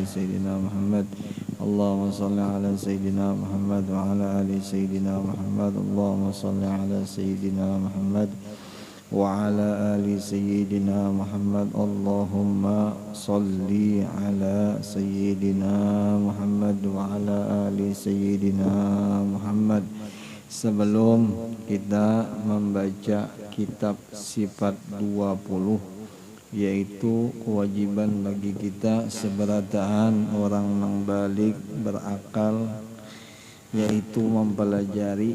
سيدنا محمد اللهم صل على سيدنا محمد وعلى آل سيدنا محمد اللهم صل على سيدنا محمد وعلى آل سيدنا محمد اللهم صل على سيدنا محمد وعلى آل سيدina Muhammad. Sebelum kita membaca kitab sifat 20, yaitu kewajiban bagi kita seberataan orang yang balik berakal, yaitu mempelajari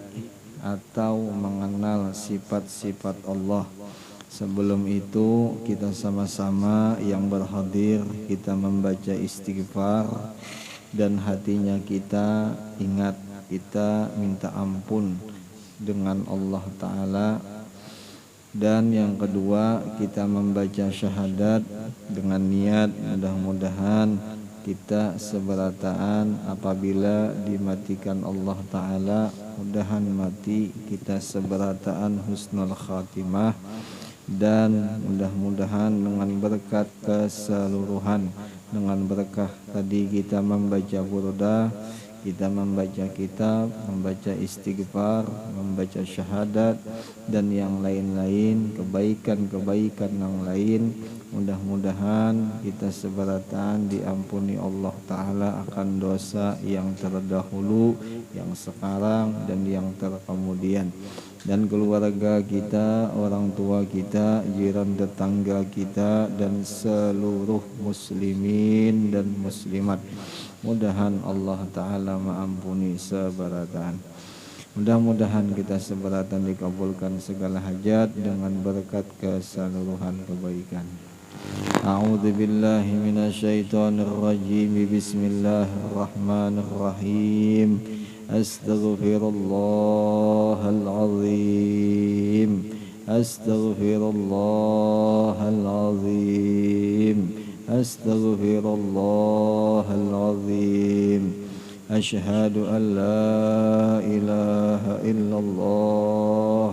atau mengenal sifat-sifat Allah. Sebelum itu kita sama-sama yang berhadir kita membaca istighfar dan hatinya kita ingat, kita minta ampun dengan Allah Ta'ala. Dan yang kedua kita membaca syahadat dengan niat mudah-mudahan kita seberataan apabila dimatikan Allah Ta'ala, mudahan mati kita seberataan husnul khatimah. Dan mudah-mudahan dengan berkat keseluruhan, dengan berkah tadi kita membaca burdah, kita membaca kitab, membaca istighfar, membaca syahadat dan yang lain-lain, kebaikan-kebaikan yang lain, mudah-mudahan kita seberatan diampuni Allah Ta'ala akan dosa yang terdahulu, yang sekarang dan yang terkemudian. Dan keluarga kita, orang tua kita, jiran tetangga kita dan seluruh muslimin dan muslimat, mudahan Allah Ta'ala mengampuni seberatan. Mudah-mudahan kita seberatan dikabulkan segala hajat dengan berkat keseluruhan kebaikan. A'udzu billahi minasyaitonir rajim. Bismillahirrahmanirrahim. Astaghfirullahal azim. Astaghfirullahal azim. Astaghfirullahal azim. Asyhadu an la ilaha illallah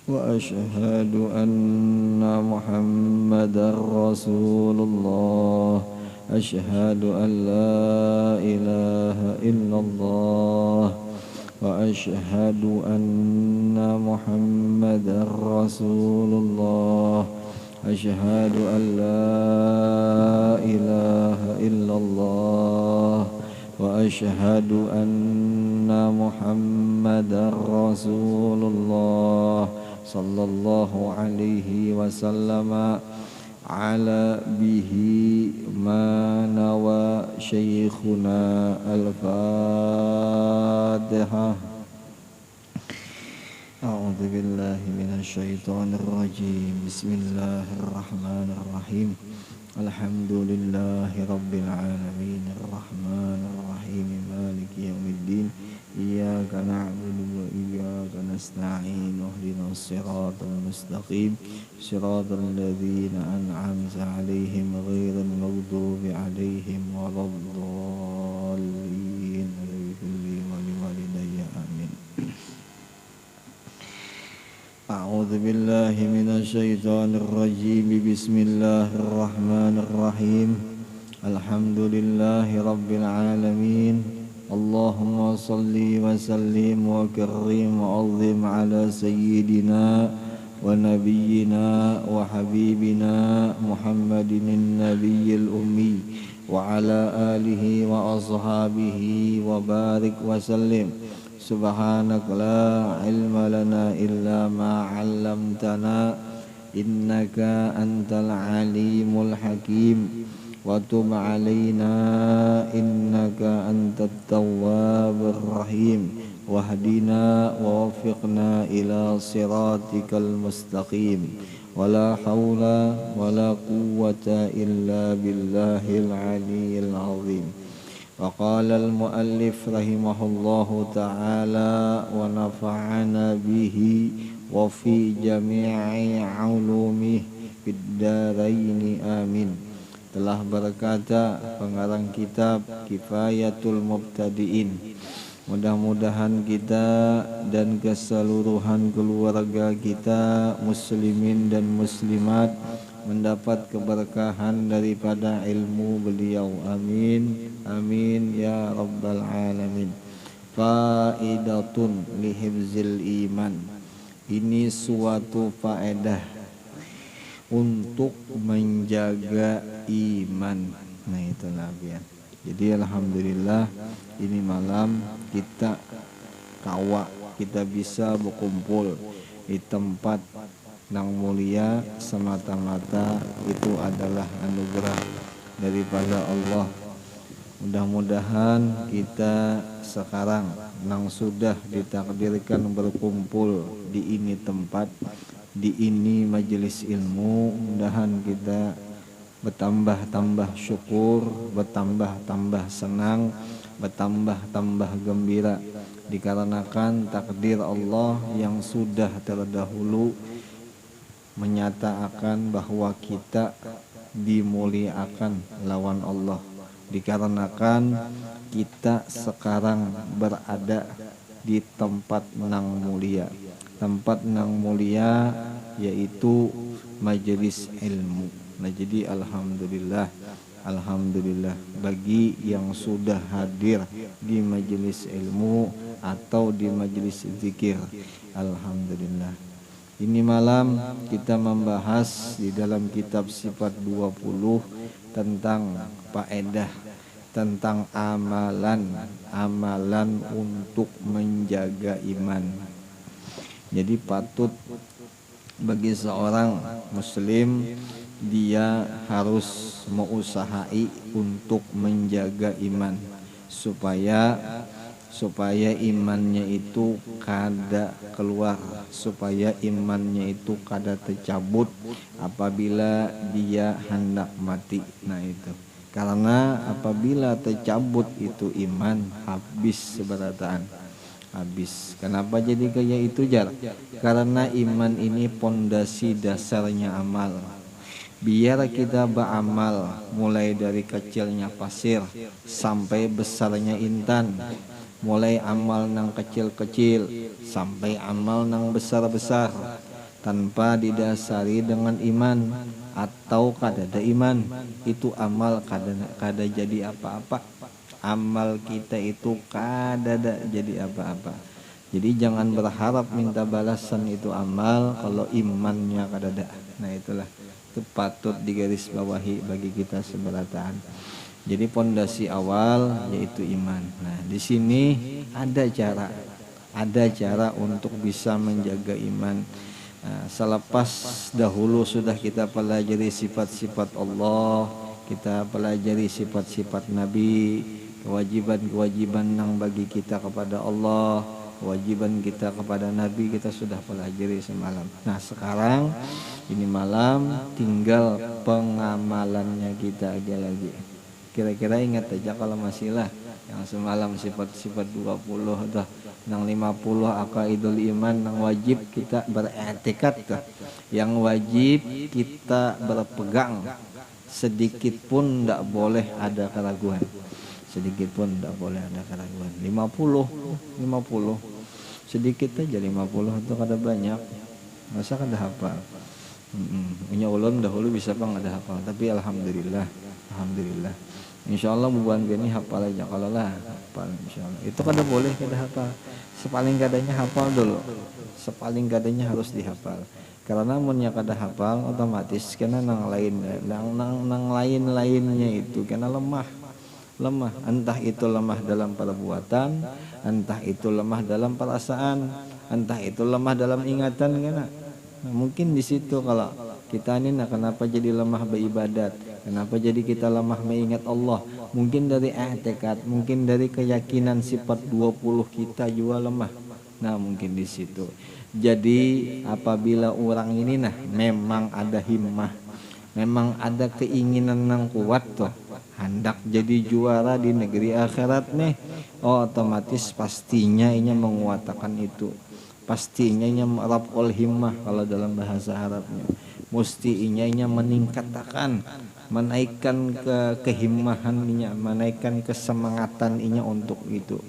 wa asyhadu anna Muhammadar Rasulullah. Asyhadu an la ilaha illallah wa asyhadu anna Muhammadar Rasulullah. Asyhadu an la ilaha illallah wa asyhadu anna Muhammadar Rasulullah. Sallallahu alaihi wasallam ala bihi ma nawa syekhuna al-Fatihah. A'udzu billahi minasyaitonir rajim. Bismillahirrahmanirrahim. Alhamdulillahi rabbil alamin arrahmanir rahim maliki yaumiddin. Iyyaka na'budu wa iyyaka nasta'in ihdinas siratal mustaqim siratal ladzina an'amta 'alaihim ghairil maghdubi 'alaihim waladdallin. Amin. A'udzu billahi minasyaitonir rajim. Bismillahirrahmanirrahim. Alhamdulillahi rabbil alamin. Allahumma salli wa sallim wa karrim wa azim ala sayyidina wa nabiyyina wa habibina Muhammadin nabiyyil ummi wa ala alihi wa ashabihi wa barik wa sallim. Subhanaka la ilma lana illa ma 'allamtana innaka antal alimul hakim. Wa tub alaina innaka antat tawwabur rahim. Wahdina wa waffiqna ila siratikal mustaqim. Wala hawla wala quwwata illa billahil aliyyil azim. Wa qala al-muallif rahimahullahu ta'ala wa nafa'ana bihi wa fi jami'i ulumihi fid daraini amin. Telah berkata pengarang kitab Kifayatul Mubtadi'in, mudah-mudahan kita dan keseluruhan keluarga kita muslimin dan muslimat mendapat keberkahan daripada ilmu beliau. Amin, amin ya rabbal alamin. Faidatun lihifzil iman. Ini suatu faedah untuk menjaga iman. Nah itulah ya. Jadi alhamdulillah ini malam kita kita bisa berkumpul di tempat yang mulia semata-mata itu adalah anugerah daripada Allah. Mudah-mudahan kita sekarang yang sudah ditakdirkan berkumpul di ini tempat, di ini majelis ilmu, mudahan kita bertambah-tambah syukur, bertambah-tambah senang, bertambah-tambah gembira dikarenakan takdir Allah yang sudah terdahulu menyatakan bahwa kita dimuliakan lawan Allah, dikarenakan kita sekarang berada di tempat nang mulia. Tempat nang mulia yaitu majelis ilmu. Nah jadi alhamdulillah, alhamdulillah bagi yang sudah hadir di majelis ilmu atau di majelis zikir. Alhamdulillah. Ini malam kita membahas di dalam kitab Sifat 20 tentang faedah, tentang amalan untuk menjaga iman. Jadi patut bagi seorang muslim dia harus mengusahakan untuk menjaga iman supaya imannya itu kada keluar, supaya imannya itu kada tercabut apabila dia hendak mati. Nah itu karena apabila tercabut itu iman, habis seberataan, habis. Kenapa jadi kayak itu jar? Karena iman ini pondasi dasarnya amal. Biar kita beramal mulai dari kecilnya pasir sampai besarnya intan, mulai amal nang kecil-kecil sampai amal nang besar-besar, tanpa didasari dengan iman atau kadada iman, itu amal kada jadi apa-apa. Amal kita itu kadada jadi apa-apa. Jadi jangan berharap minta balasan itu amal kalau imannya kadada. Nah itulah, itu patut digarisbawahi bagi kita seberataan. Jadi pondasi awal yaitu iman. Nah di sini ada cara untuk bisa menjaga iman. Nah, selepas dahulu sudah kita pelajari sifat-sifat Allah, kita pelajari sifat-sifat Nabi, kewajiban-kewajiban yang bagi kita kepada Allah, kewajiban kita kepada Nabi kita sudah pelajari semalam. Nah sekarang ini malam tinggal pengamalannya kita aja lagi. Kira-kira ingat aja kalau masih lah yang semalam sifat-sifat 20 dah, yang 50 aqaidul iman yang wajib kita beriktikad tuh. Yang wajib kita berpegang, sedikit pun tidak boleh ada keraguan. Sedikit pun tidak boleh ada keraguan. 50 sedikit aja 50 itu kada banyak. Masa kada hafal. Punya ulun dahulu bisa bang ada hafal, tapi alhamdulillah. Insyaallah bubuan gini hafal aja kalau lah hafal insyaallah. Itu kada boleh kada hafal. Sepaling kadanya hafal dulu. Sepaling kadanya harus dihafal. Karena munnya kada hafal otomatis kena nang lain-lainnya itu kena lemah, entah itu lemah dalam perbuatan, entah itu lemah dalam perasaan, entah itu lemah dalam ingatan kena. Nah, mungkin di situ kalau kita ini kenapa jadi lemah beribadat, kenapa jadi kita lemah mengingat Allah, mungkin dari i'tikad, mungkin dari keyakinan sifat 20 kita juga lemah. Nah mungkin di situ. Jadi apabila orang ini memang ada himmah, memang ada keinginan yang kuat tuh, hendak jadi juara di negeri akhirat nih, otomatis pastinya ini menguatakan itu. Pastinya ini merapul himmah kalau dalam bahasa Arabnya. Mustinya ini meningkatkan, menaikkan kehimmahannya, menaikkan kesemangatan ini untuk itu.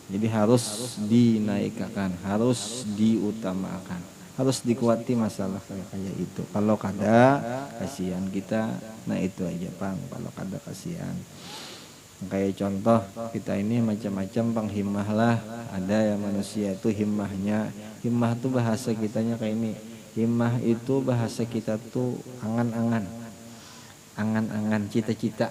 Jadi harus dinaikkan, harus diutamakan, harus dikuati masalah kayak itu. Kalau kada kasihan kita, nah itu aja Bang, kalau kada kasihan. Kayak contoh kita ini macam-macam penghimmah lah. Ada yang manusia itu himmahnya, himmah tuh bahasa kitanya kayak ini. Himmah itu bahasa kita tuh angan-angan, angan-angan, cita-cita,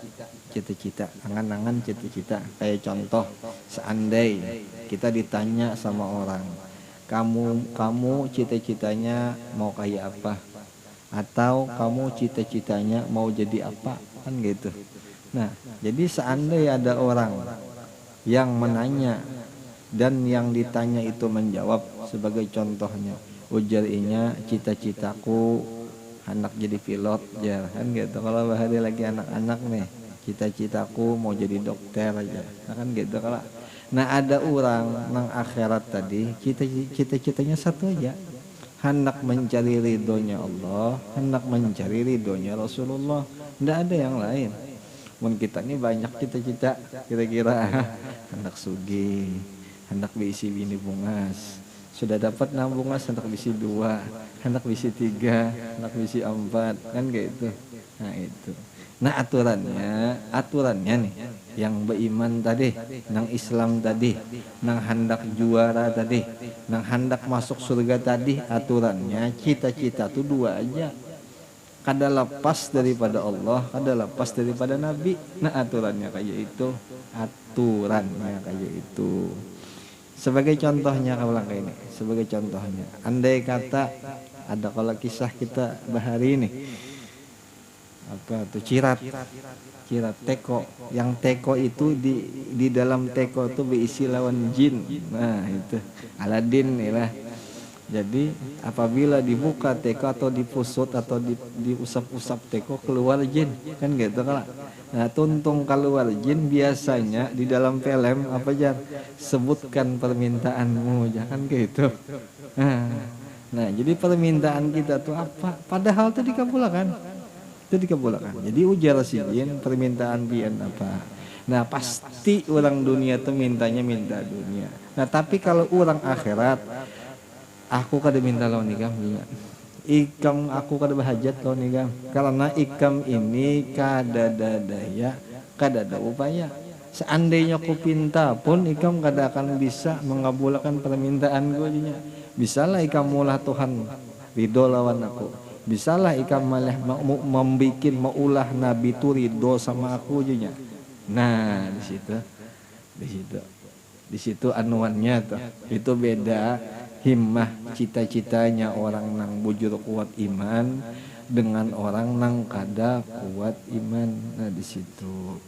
cita-cita, angan-angan, cita-cita. Kayak contoh, seandai kita ditanya sama orang, kamu cita-citanya mau kayak apa, atau kamu cita-citanya mau jadi apa, kan gitu. Nah, jadi seandainya ada orang yang menanya dan yang ditanya itu menjawab, sebagai contohnya, ujarnya cita-citaku anak jadi pilot, ya kan gitu. Kalau bahari lagi anak-anak nih, cita-citaku mau jadi dokter aja, nah, kan gitu. Kalau nah ada orang nang akhirat tadi cita-citanya satu aja, hendak mencari ridhonya Allah, hendak mencari ridhonya Rasulullah, tidak ada yang lain. Mun kita ini banyak cita-cita, kira-kira hendak sugih, hendak bisi bini bungas, sudah dapat 6 bungas hendak bisi 2, hendak bisi 3, hendak bisi 4, kan kayak itu. Nah itu. Nah aturannya nih, yang beriman tadi, nang Islam tadi, nang hendak juara tadi, nang hendak masuk surga tadi, aturannya cita-cita tuh 2 aja. Kada lepas daripada Allah, kada lepas daripada Nabi. Nah aturannya kayak itu, aturannya kayak itu. Sebagai contohnya kalau kayak ini, sebagai contohnya, andai kata ada kalau kisah kita bahari ini, apa tuh cirat teko, yang teko itu di dalam teko itu berisi lawan jin. Nah itu Aladin lah. Jadi apabila dibuka teko atau dipusut atau diusap-usap teko, keluar jin, kan gitu kan. Nah tuntung keluar jin biasanya di dalam film apa aja, sebutkan permintaanmu, jangan gitu. Nah jadi permintaan kita tuh apa, padahal itu dikabulkan, jadi ujar si jin permintaan pian apa. Nah pasti orang dunia tuh mintanya minta dunia. Nah tapi kalau orang akhirat, aku kada minta lawan ikam juga. Ikam aku kada bahajat lawan ikam, karena ikam ini kada ada daya, kada ada upaya. Seandainya aku pinta pun ikam kada akan bisa mengabulkan permintaan gue juga. Bisalah ikam mulah Tuhan ridho lawan aku, bisalah ikam malah membikin maulah Nabi tu ridho sama aku juga. Nah di situ anuannya tuh, itu beda himmah cita-citanya orang nang bujur kuat iman dengan orang nang kada kuat iman. Nah di situ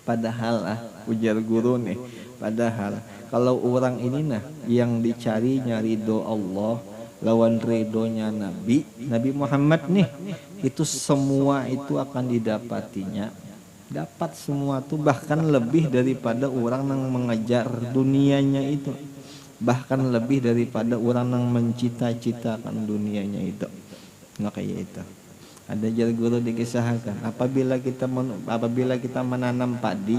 padahal ujar guru nih, padahal kalau orang ini nah yang dicarinya ridho Allah lawan ridhonya Nabi Muhammad nih, itu semua itu akan didapatinya, dapat semua tuh, bahkan lebih daripada orang yang mengejar dunianya itu, bahkan lebih daripada orang yang mencita-citakan dunianya itu. Nggak kayak itu. Ada jar guru dikisahkan, apabila kita menanam padi,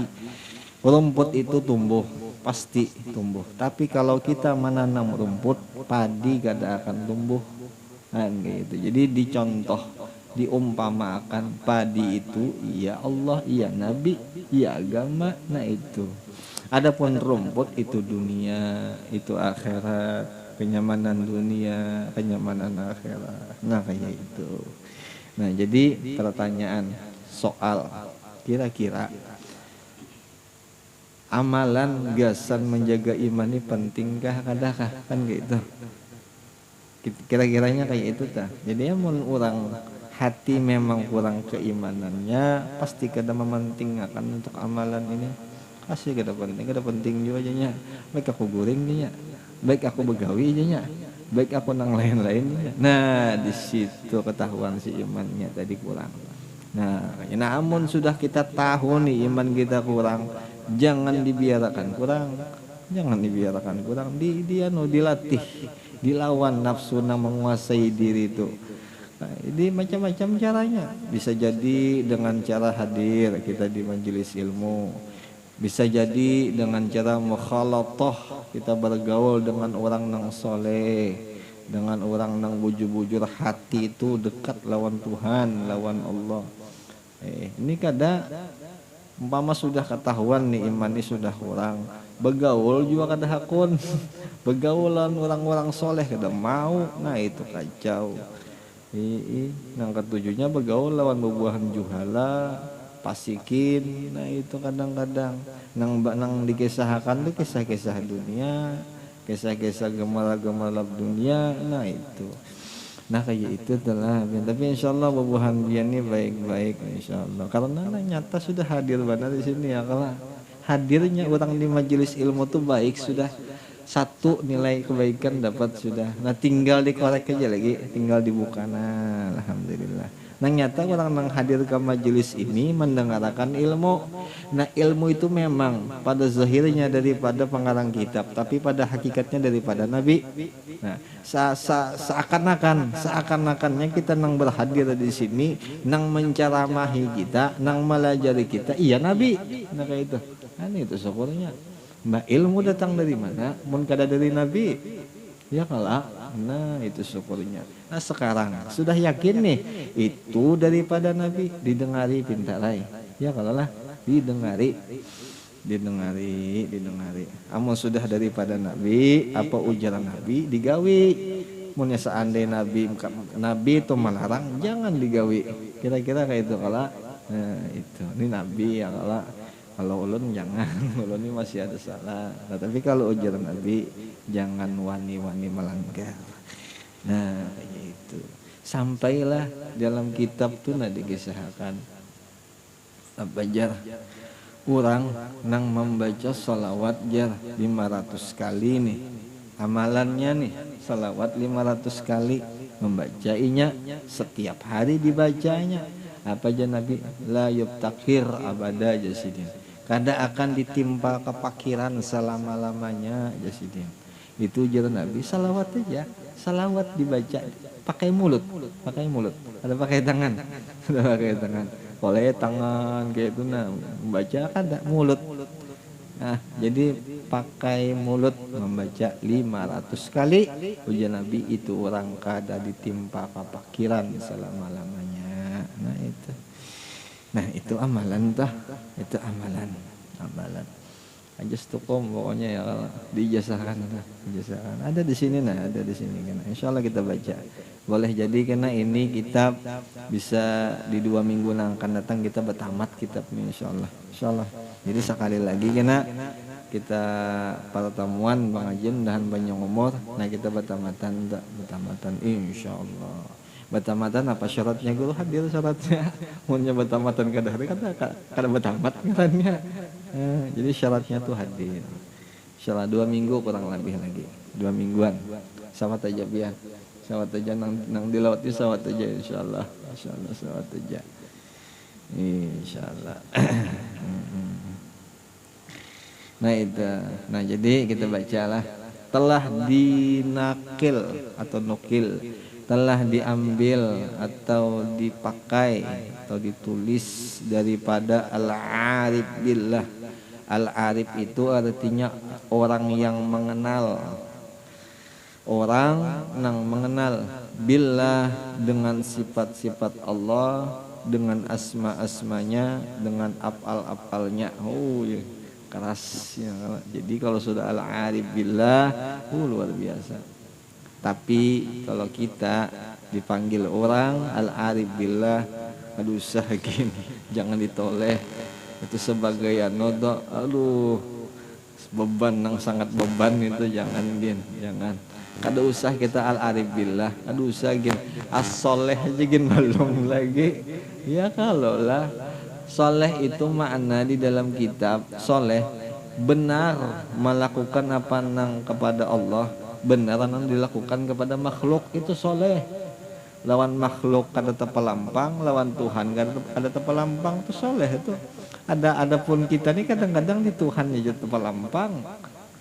rumput itu tumbuh, pasti tumbuh. Tapi kalau kita menanam rumput, padi kada akan tumbuh. Nah gitu. Jadi dicontoh, diumpamakan padi itu iya Allah, iya Nabi, iya agama. Nah itu. Adapun rumput itu dunia, itu akhirat, kenyamanan dunia, kenyamanan akhirat. Nah kayak itu. Nah jadi pertanyaan soal, kira-kira amalan gasan menjaga iman ini pentingkah kadakah, kan gitu. Kira-kiranya kayak itu tah. Jadi mun orang hati memang kurang keimanannya, pasti kada mementingkan untuk amalan ini. Kasih kada penting juga aja nya. Baik aku goreng nya, baik aku begawi aja nya, baik aku nang lain-lain. Nah di situ ketahuan si imannya tadi kurang. Nah namun sudah kita tahu nih iman kita kurang, jangan dibiarkan kurang, dilatih, dilawan nafsu nang menguasai diri itu. Nah, ini macam-macam caranya. Bisa jadi dengan cara hadir kita di majelis ilmu, bisa jadi dengan cara mukhalatah, kita bergaul dengan orang yang soleh, dengan orang nang bujur-bujur hati itu dekat lawan Tuhan, lawan Allah. Ini kada umpama sudah ketahuan nih iman ini sudah kurang, begaul juga kada hakun. Begaulan orang-orang soleh kada mau, nah itu kacau. Nang ketujuhnya begaul lawan bebuahan juhala, pasikin, nah itu kadang-kadang nang dikisahkan tuh kisah-kisah dunia, kisah-kisah gemerlap-gemerlap dunia, nah itu. Nah kayak itu telah, tapi insya Allah bubuhan dia ini baik-baik insya Allah. Karena nyata sudah hadir benar di sini ya. Kalau hadirnya orang di majelis ilmu tuh baik, sudah satu nilai kebaikan dapat sudah. Nah tinggal dikorek aja lagi, tinggal dibuka. Nah alhamdulillah. Nah nyata orang yang hadir ke majelis ini mendengarkan ilmu. Nah ilmu itu memang pada zahirnya daripada pengarang kitab, tapi pada hakikatnya daripada Nabi. Nah seakan-akannya kita nang berhadir di sini, nang menceramahi kita, nang melajari kita, iya Nabi. Nah kayak itu. Nah itu syukurnya. Mbak ilmu datang dari mana? Mun kada dari Nabi. Ya kalah. Nah itu syukurnya. Nah sekarang sudah yakin nih itu daripada Nabi, didengari pintarai. Ya kalah didengari. Amun sudah daripada Nabi, apa ujaran Nabi digawi. Munnya seandainya Nabi itu melarang, jangan digawi. Kira-kira kayak itu kalah. Nah itu ini Nabi ya kalah. Kalau ulun jangan, ulun ini masih ada salah. Nah, tapi kalau ujaran Nabi jangan wani-wani melanggar. Nah kayak itu. Sampailah dalam kitab tuh dikisahkan apa jar orang nang membaca salawat jar 500 kali nih. Amalannya nih salawat 500 kali membacainya setiap hari dibacanya. Apa aja Nabi la yubtakir abada jasidin. Kada akan ditimpa kepakiran selama-lamanya jasidin. Itu jalan Nabi salawat aja. Salawat dibaca pakai mulut. Ada pakai tangan. Ada pakai tangan. Oleh tangan kayak itu nah membaca kada mulut. Nah, jadi pakai mulut membaca 500 kali ujian Nabi itu orang kada ditimpa kepakiran selama-lamanya. Nah itu amalan tah. Itu amalan. Aja stukom pokoknya ya kalau dijasahkan. Ada di sini ada di sini kan. Insyaallah kita baca. Boleh jadi karena ini kitab bisa di 2 minggu yang akan datang kita bertamat kitabnya insyaallah. Jadi sekali lagi kena kita pertemuan pengajian dan banyak umur. Nah kita bertamatan insyaallah. Batamatan apa syaratnya guru hadir syaratnya. Munnya batamatan kada batamat katanya. Jadi syaratnya tuh hadir. Insyaallah 2 minggu kurang lebih lagi. 2 mingguan. Sama aja biar. Sawat aja nang dilawati sawat aja insyaallah. Sawat aja. Insyaallah. Nah itu. Nah jadi kita bacalah telah dinakil atau nukil, telah diambil atau dipakai atau ditulis daripada al-arif billah. Al-arif itu artinya orang yang mengenal, orang yang mengenal billah dengan sifat-sifat Allah, dengan asma-asmanya, dengan afal-afalnya. Oh ya, keras ya. Jadi kalau sudah al-arif billah, luar biasa. Tapi kalau kita dipanggil orang al-arif billah, aduh usah gini, jangan ditoleh. Itu sebagai aduh beban yang sangat beban itu jangan kada usah kita al-arif billah, aduh usah gini as-soleh aja gini belum lagi ya. Kalau lah soleh itu makna di dalam kitab soleh benar melakukan apa nang kepada Allah, benar nang dilakukan kepada makhluk itu soleh. Lawan makhluk kada tepalampang, lawan Tuhan kada tepalampang itu soleh itu. Ada pun kita nih kadang-kadang di Tuhan aja tepalampang.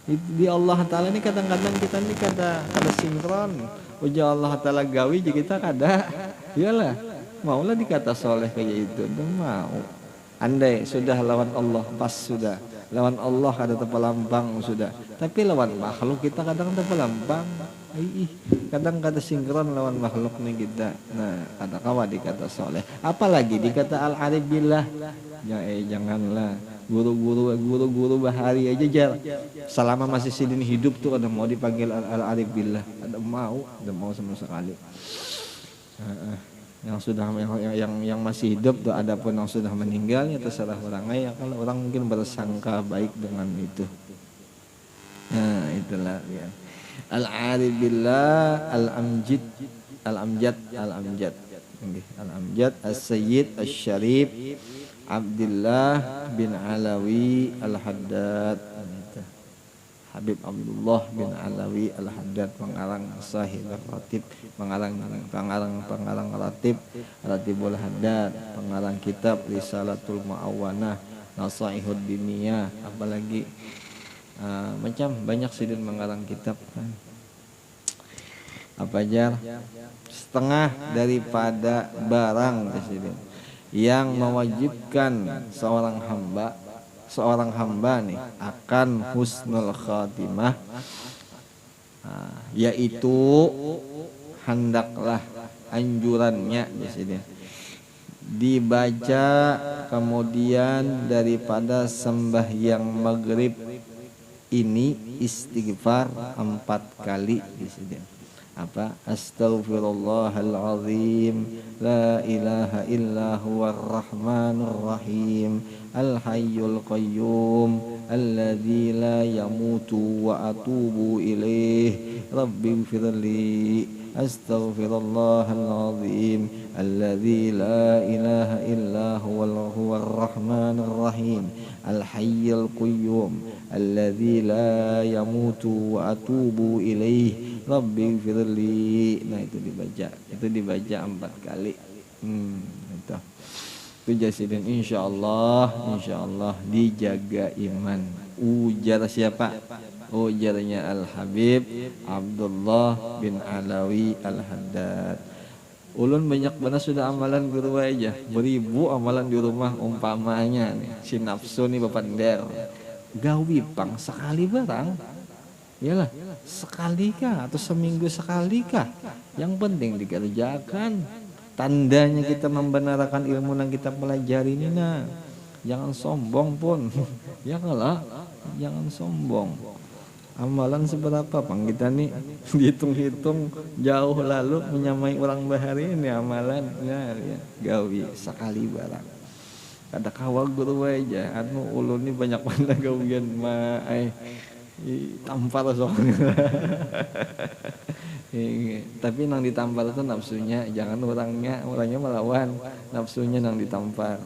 Di Allah Ta'ala ini kadang-kadang kita nih kada sinkron. Uja Allah Ta'ala gawi jadi kita kada. Iyalah, maulah dikata soleh kayak itu. Itu mau. Andai sudah lawan Allah pas sudah. Lawan Allah kada tepalampang sudah. Tapi lawan makhluk kita kadang tepalampang. kadang kata sinkron lawan makhluk nih kita. Nah kata kawa dikata soleh, apalagi dikata al arif billah. Ya janganlah guru-guru bahari aja jar selama masih sidin hidup tuh ada mau dipanggil al arif billah, ada mau sama sekali. Yang sudah yang masih hidup tuh, adapun yang sudah meninggalnya terserah orangnya ya, kalau orang mungkin bersangka baik dengan itu. Nah itulah ya. Al-arif billah al-amjad al-amjad as-sayyid asy-syarif Abdullah bin Alawi al-Haddad, Habib Abdullah bin Alawi al-Haddad, pengarang Sahih Ratib, pengarang Ratibul Haddad, pengarang kitab Risalatul Mu'awwanah, Nasaihud Diniyah, apalagi macam banyak sidin mengarang kitab kan. Apa aja setengah daripada barang sidin yang mewajibkan seorang hamba nih akan husnul khatimah, yaitu hendaklah anjurannya disini dibaca kemudian daripada sembahyang maghrib ini istighfar 4 kali di sini. Apa? Astaghfirullahalazim, la ilaha illa huwar rahmanur rahim, al hayyul qayyum, alladzi la yamutu wa atubu ilaih, rabbighfirli, astaghfirullahalazim, alladzi la ilaha illa huwar rahmanur rahim, al hayyul qayyum, alladzi la yamutu wa atubu ilaih, Rabbi firli. Nah itu dibaca 4 kali. Itu jasidin insyaallah dijaga iman. Ujar siapa? Ujarnya Al Habib Abdullah bin Alawi Al Haddad. Ulun banyak benar sudah amalan guru aja, beribu amalan di rumah umpamanya nih. Si nafsu nih bapak der. Gawi pang sekali barang. Iyalah, sekali kah atau seminggu sekali kah? Yang penting dikerjakan. Tandanya kita membenarkan ilmu yang kita pelajari ini nah. Jangan sombong pun. Ya kalah, jangan sombong. Amalan seberapa pang kita nih dihitung-hitung jauh lalu menyamai orang bahari ini amalan ya, gawi sekali barang. Ada kawal guru aja, anu ulun ini banyak banget gawian mah tampar soalnya. Tapi nang ditampar itu nafsunya, jangan orangnya melawan nafsunya nang ditampar.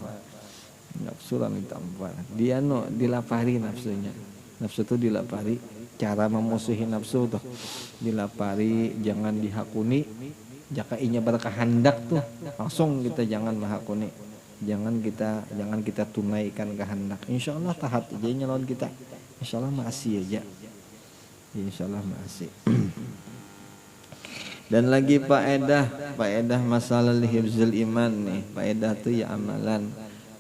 Nafsu nang ditampar. Dia dilapari nafsunya. Nafsu itu dilapari. Cara memusuhi nafsu tuh dilapari, jangan dihakuni. Jaka inya berkehendak tuh langsung kita jangan menghakuni. Jangan kita tunaikan kehendak. Insyaallah taat aja nyalon kita. Insyaallah masih aja. Insyaallah masih. Dan lagi faedah masalah hifzul iman nih. Faedah tuh ya amalan.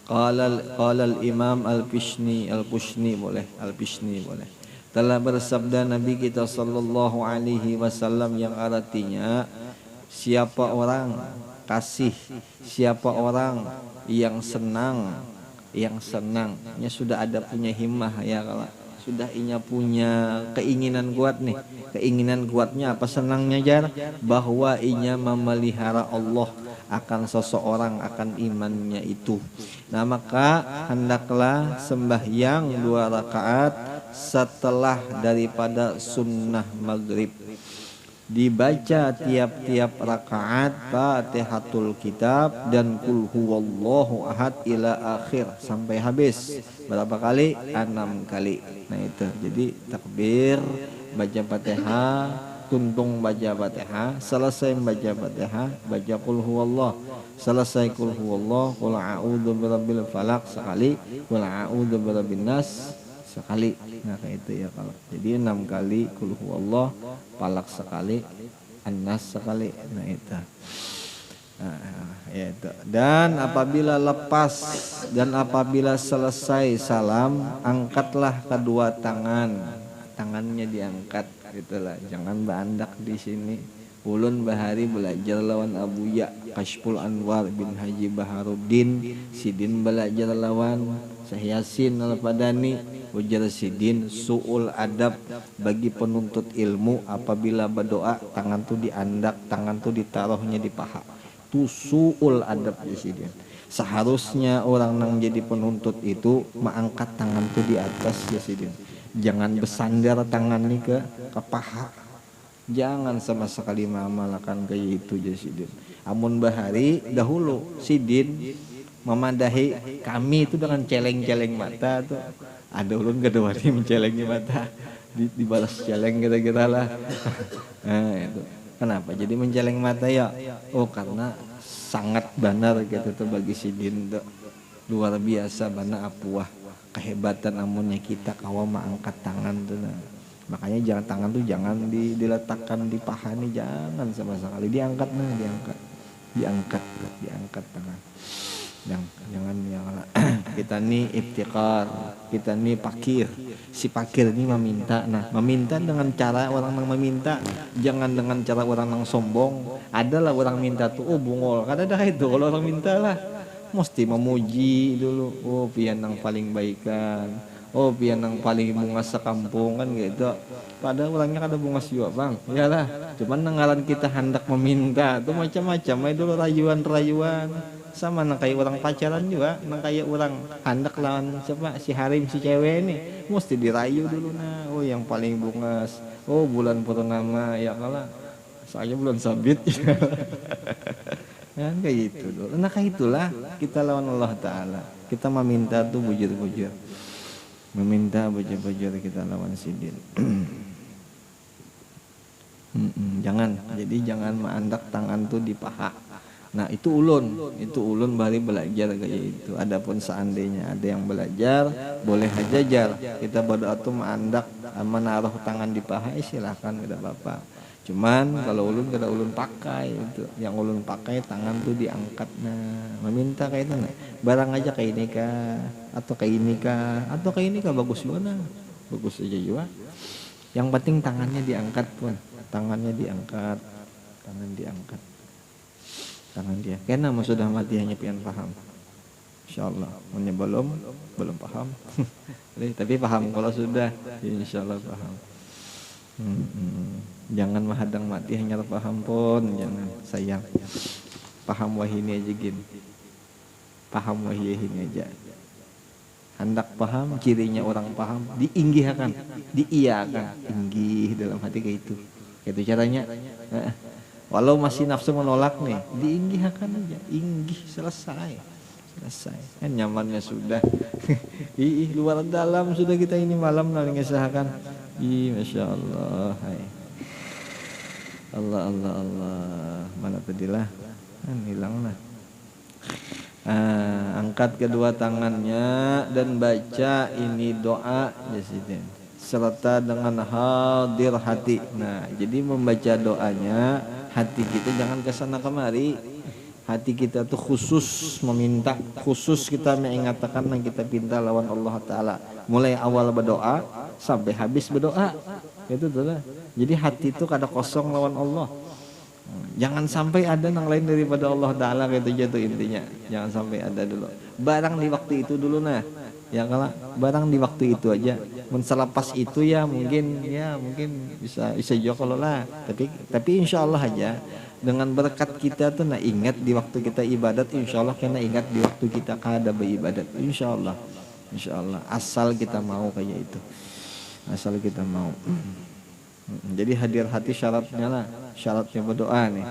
Qala al-Imam al-Pishni boleh. Telah bersabda Nabi kita sallallahu alaihi wasallam yang artinya siapa orang kasih, siapa orang yang senangnya sudah ada punya himmah ya, kalau sudah inya punya keinginan kuat nih. Keinginan kuatnya apa? Senangnya jar bahwa inya memelihara Allah akan seseorang, akan imannya itu. Nah maka hendaklah sembahyang 2 rakaat setelah daripada sunnah maghrib. Dibaca tiap-tiap rakaat Fatihatul Kitab dan Qul huwallahu ahad ila akhir sampai habis. Berapa kali? 6 kali. Nah itu. Jadi takbir, baca Fatihah, tuntung baca Fatihah, selesai baca Fatihah, baca Qul huwallah. Selesai Qul huwallah, Qul a'udzu birabbil falaq sekali, Qul a'udzu birabbin nas sekali. Nah kayak itu ya kalau. Jadi 6 kali Qul huwallah, Falak sekali, An-Nas sekali. Nah itu. Ya itu. Dan apabila selesai salam, angkatlah kedua tangan. Tangannya diangkat gitulah. Jangan berandak di sini. ulun bahari belajar lawan Abuya Kashful Anwar bin Haji Baharuddin, Sidin belajar lawan Syekh Yasin Al-Padani, ujar Sidin su'ul adab bagi penuntut ilmu apabila berdoa tangan tuh diandak, tangan tuh ditaruhnya di paha. Itu su'ul adab ya Sidin. Seharusnya orang yang jadi penuntut itu mengangkat tangan tuh di atas ya Sidin. Jangan bersandar tangan nih ke paha. Jangan sama sekali mengamalkan kayak itu ya Sidin. Amun bahari dahulu Sidin memadahi kami itu dengan celeng-celeng mata tuh. Ada ulun kedewari mencelengi mata, dibalas celeng kira-kira lah. Nah itu kenapa jadi menceleng mata ya? Oh karena sangat benar gitu tuh bagi Sidin tuh. Luar biasa bana apuah kehebatan amunnya kita kawa mengangkat tangan tuh. Nah. Makanya jangan tangan tuh jangan diletakkan di paha nih, jangan sama sekali, diangkat diangkat tangan. Jangan kita nih iftikar, kita nih pakir. Si pakir ini meminta. Nah, meminta dengan cara orang yang meminta, jangan dengan cara orang yang sombong. Adalah orang minta tuh, oh bungol. Kada ada itu kalau orang minta lah. Mesti memuji dulu. Oh, pian yang paling baikan. Oh, pian yang paling bunga sekampung kan gitu. Padahal orangnya kada bunga juga, Bang. Iyalah. Cuman nengaran kita hendak meminta tuh macam-macam. Itu rayuan-rayuan. Sama nang kayak orang pacaran juga, nang kayak orang hendak lawan siapa si harim si cewek ini mesti dirayu dulu. Nah oh yang paling bungas, oh bulan purnama ya kalah saya bulan sabit kan kayak gitu dulu. Nah kayak itulah kita lawan Allah Ta'ala, kita meminta tuh bujur-bujur, meminta bujur-bujur kita lawan Sidin. Jadi jangan mengandak tangan tuh di paha. Nah itu ulun bari belajar kayak itu. Adapun seandainya ada yang belajar boleh hajajar, kita berdoa tuh menandak menaruh tangan di paha silahkan tidak apa-apa. Cuman kalau ulun kada ulun pakai itu, yang ulun pakai tangan tuh diangkat. Nah meminta kayak itu nah. Barang aja kayak ini kah atau kayak ini kah atau kayak ini kah bagus juga nah, bagus aja juga. Yang penting tangannya diangkat pun, tangan diangkat tangan dia. Karena sudah mati hanya pian paham. Insyaallah. Hanya belum paham. Tapi paham kalau sudah, insyaallah paham. Jangan menghadang mati hanya paham pun, jangan sayang. Paham wahini aja gin. Paham wahini aja. Hendak paham, cirinya orang paham diinggihkan, diiyakan, inggih dalam hati kayak itu. Itu caranya. Walau masih nafsu menolak nih, diinggihkan aja, inggih selesai kan nyamannya sudah. Luar dalam sudah kita ini malam nang ngesahakan. Masya Allah, hai. Allah mana tadilah kan hilang lah. Angkat kedua tangannya dan baca ini doa ya Sidin, serta dengan hadir hati. Nah jadi membaca doanya hati kita jangan kesana kemari, hati kita tuh khusus meminta, khusus kita mengatakan yang kita pinta lawan Allah Ta'ala, mulai awal berdoa sampai habis berdoa itu tuh. Jadi hati itu kada kosong lawan Allah, jangan sampai ada yang lain daripada Allah Ta'ala gitu jatuh intinya. Jangan sampai ada dulu barang di waktu itu dulu nah ya, kalau barang di waktu itu aja. Selepas itu ya mungkin bisa juga kalau lah. Tapi insya Allah aja dengan berkat kita tuh nah ingat di waktu kita ibadat, insya Allah kena ingat di waktu kita kada beribadat, insya Allah asal kita mau kayak itu, asal kita mau. Jadi hadir hati syaratnya lah, syaratnya berdoa nih.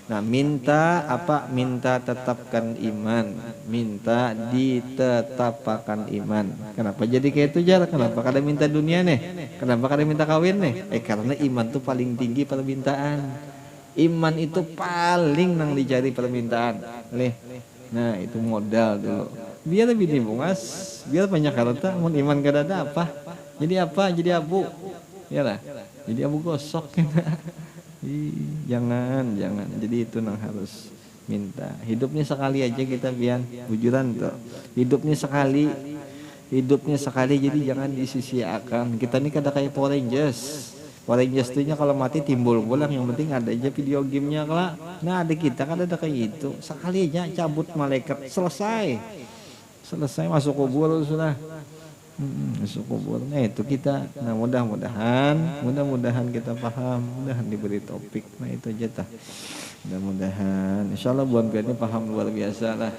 Nah minta apa? Minta tetapkan iman, minta ditetapkan iman. Kenapa jadi kayak itu jar? Kenapa kada minta dunia nih? Kenapa kada minta kawin nih? Karena iman tuh paling tinggi permintaan. Iman itu paling nang dicari permintaan. Nah itu modal dulu. Biar lebih bungas, biar banyak harta. Mun iman kada ada apa? Jadi apa? Jadi abu. Iyalah. Jadi abu gosok. Jangan. Jadi itu nang harus minta. Hidupnya sekali aja kita biar bujuran tuh. Hidupnya sekali. Jadi jangan disisiakan. Kita ini kada kayak Power Rangers. Orang justunya kalau mati timbul pulang, yang penting ada aja video gamenya kelak. Nah ada kita kan ada kayak gitu, sekalinya cabut malaikat selesai, selesai masuk kubur sudah. Masuk kubur. Nah itu kita. Nah mudah-mudahan kita paham, mudahan diberi topik. Nah itu aja tah. Mudah-mudahan, insya Allah buat ini paham luar biasa lah.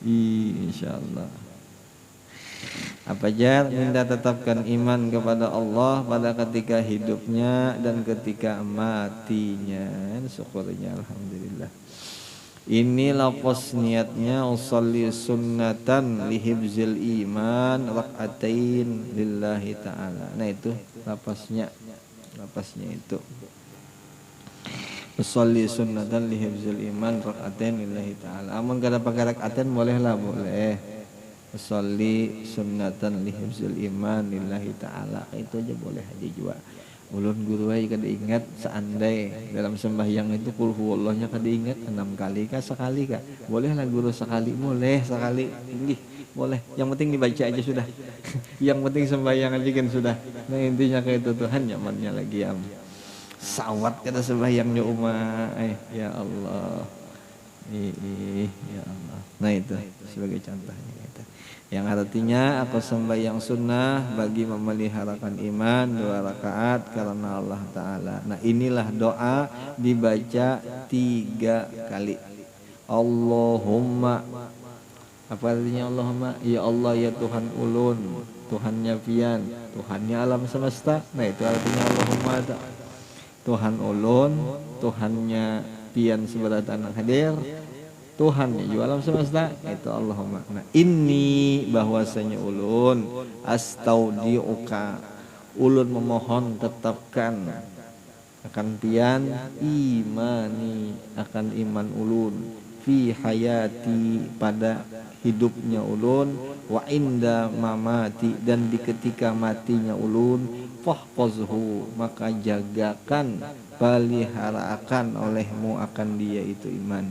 Insya Allah. Apa jar minta tetapkan iman kepada Allah pada ketika hidupnya dan ketika matinya. Syukurnya alhamdulillah. Ini lafaz niatnya usolli sunnatan lihibzil iman rak'atain lillahi ta'ala. Nah itu lafaznya itu. Usolli sunnatan lihibzil iman rak'atain lillahi ta'ala. Amun kada pakai rak'atain bolehlah, boleh. Usolli sunnatan lihibzil iman lillahi ta'ala. Itu aja boleh aja juga. Ulun guru aja kada ingat, seandai dalam sembahyang itu kul huwallahnya kada ingat 6 kali kah sekali kah? Bolehlah guru sekali, boleh sekali. Boleh. Yang penting dibaca aja sudah. Yang penting sembahyang aja kan sudah. Nah intinya kayak itu Tuhan nyamannya lagi am. Sawat kata sembahyangnya ya Allah. Ya Allah. Nah itu sebagai contohnya gitu. Yang artinya aku sembahyang sunnah bagi memeliharakan iman 2 rakaat karena Allah Ta'ala. Nah inilah doa dibaca 3 kali. Allahumma, apa artinya Allahumma? Ya Allah ya Tuhan ulun, Tuhannya pian, Tuhannya alam semesta. Nah itu artinya Allahumma. Tuhan ulun, Tuhannya pian seberat anak hadir, Tuhannya juga alam semesta, itu Allahumma. Nah ini bahwasanya ulun astaudiuka, ulun memohon tetapkan akan pian imani, akan iman ulun fi hayati, pada hidupnya ulun, wa inda mamati, dan di ketika matinya ulun, fahfazhu, maka jagakan, peliharakan olehmu akan dia itu iman,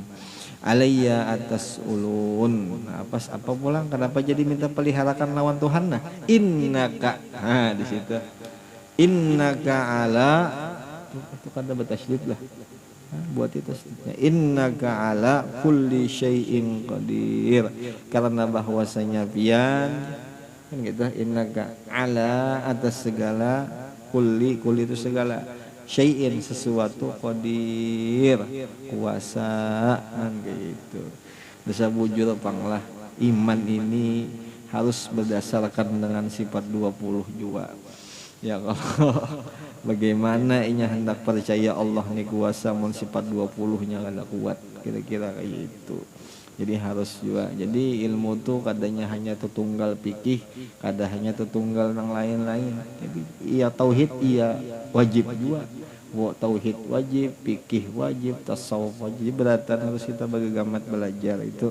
alayya atas ulun. Nah, apa pulang kenapa jadi minta peliharakan lawan Tuhan? Nah innaka, nah di situ innaka ala, itu kata bertasydid lah. Buat itu innaka ala kulli syai'in qadir, karena bahwasanya pian kan gitu, innaka ala atas segala, kulli itu segala, syai'in sesuatu, qadir kuasa kan gitu. Bisa bujur panglah iman ini harus berdasarkan dengan sifat 20 juga. Ya Allah, bagaimana inya hendak percaya Allah nih kuasa mun sifat 20-nya kada kuat, kira-kira kayak itu. Jadi harus juga. Jadi ilmu tuh kadanya hanya tetunggal fikih, kada hanya tetunggal yang lain-lain. Jadi iya tauhid iya wajib juga. Tauhid wajib, fikih wajib, tasawuf wajib. Jadi beratan harus kita bergamat belajar itu.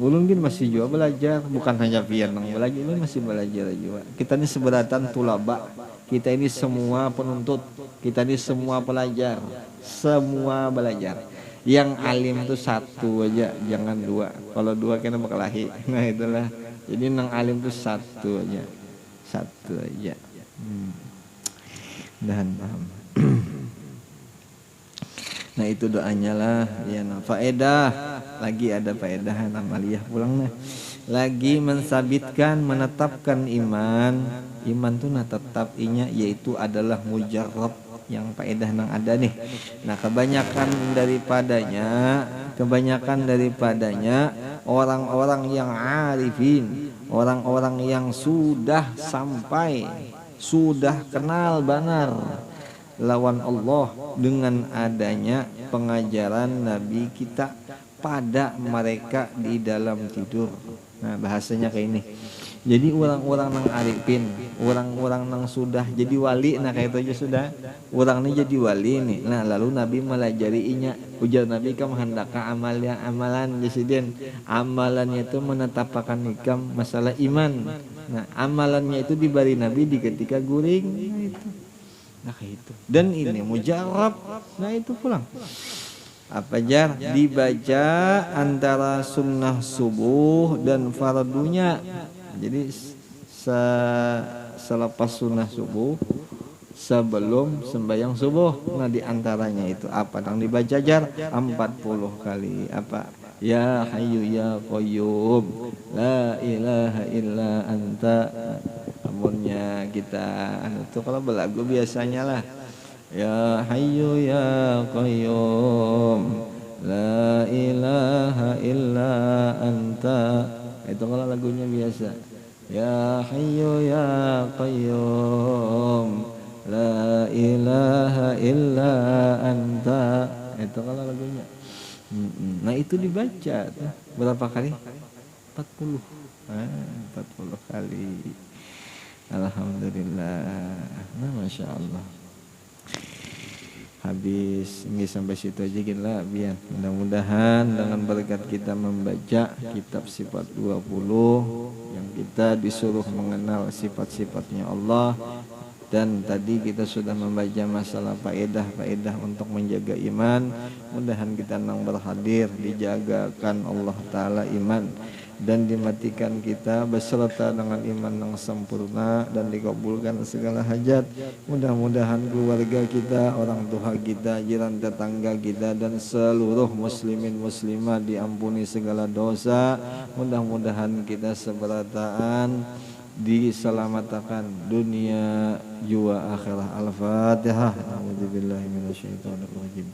Ulun gin masih juga belajar, bukan hanya pian yang belajar, ini masih belajar juga. Kita ini seberatan tulaba, kita ini semua penuntut, kita ini semua pelajar, semua belajar. Yang alim itu 1 aja, jangan 2. Kalau 2 kena berkelahi. Nah itulah. Jadi yang alim itu 1 aja, 1 aja. Dan paham. Nah itu doanya lah ya. Nah, faedah lagi ada faedah amaliyah pulang nah. Lagi mensabitkan, menetapkan iman tuh nah tetap inya yaitu adalah mujarrab, yang faedah nang ada nih. Nah kebanyakan daripadanya orang-orang yang arifin, orang-orang yang sudah sampai, sudah kenal benar lawan Allah dengan adanya pengajaran Nabi kita pada mereka di dalam tidur. Nah bahasanya kayak ini. Jadi orang-orang nang arifin, orang-orang nang sudah jadi wali, nah kayak itu aja sudah. Orang ini jadi wali nih. Nah lalu Nabi melajarinya. Ujar Nabi kam hendaka amalan disiden. Amalannya itu menetapkan ikam masalah iman. Nah amalannya itu diberi Nabi di ketika guring. Nah itu. Nah kayak itu. Dan ini mujarab. Nah itu pulang. Apa jar? Dibaca antara sunnah subuh dan fardunya. Jadi selepas sunnah subuh, sebelum sembahyang subuh. Nah di antaranya itu apa yang dibaca jar 40 kali apa? Ya Hayyu ya Qayyum la ilaha illa anta. Amunnya kita itu kalau belagu biasanya lah ya Hayyu ya Qayyum la ilaha illa anta. Itu kalau lagunya biasa ya Hayyu ya Qayyum la ilaha illa anta. Itu kalau lagunya. Nah itu dibaca tuh. Berapa kali? 40. 40 kali. Alhamdulillah. Nah Masya Allah. Habis ini sampai situ aja kita biar mudah-mudahan dengan berkat kita membaca kitab sifat 20 yang kita disuruh mengenal sifat-sifatnya Allah. Dan tadi kita sudah membaca masalah faedah-faedah untuk menjaga iman. Mudahan kita nang berhadir dijagakan Allah Ta'ala iman dan dimatikan kita beserta dengan iman yang sempurna dan dikabulkan segala hajat. Mudah-mudahan keluarga kita, orang tua kita, jiran tetangga kita dan seluruh muslimin muslimah diampuni segala dosa. Mudah-mudahan kita seberataan diselamatkan dunia jua akhirah. Al-Fatihah. A'udzubillahi minasyaitonirrajim.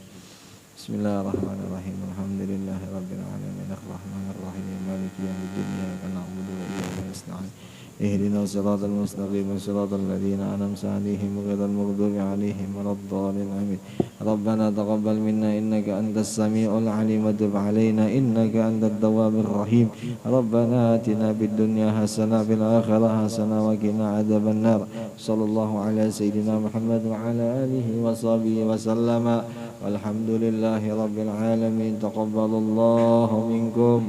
Bismillahirrahmanirrahim. Alhamdulillahirabbil alamin. Arrahmanir rahim. Maliki yaumiddin. Iyyaka na'budu wa iyyaka nasta'in. Ihdinas siratal mustaqim. Siratal ladzina an'amta 'alaihim ghairil maghdubi 'alaihim waladdallin. Amin. Rabbana taqabbal minna innaka antas samiul 'alim wa tub 'alaina innaka antat tawwabur rahim. Rabbana atina fid dunya hasanah fil akhirati hasanah wa qina adzabannar. Sallallahu ala sayyidina Muhammad wa ala alihi wa sahbihi wa sallama. Walhamdulillahi rabbil alamin. Taqabbalallahu minkum.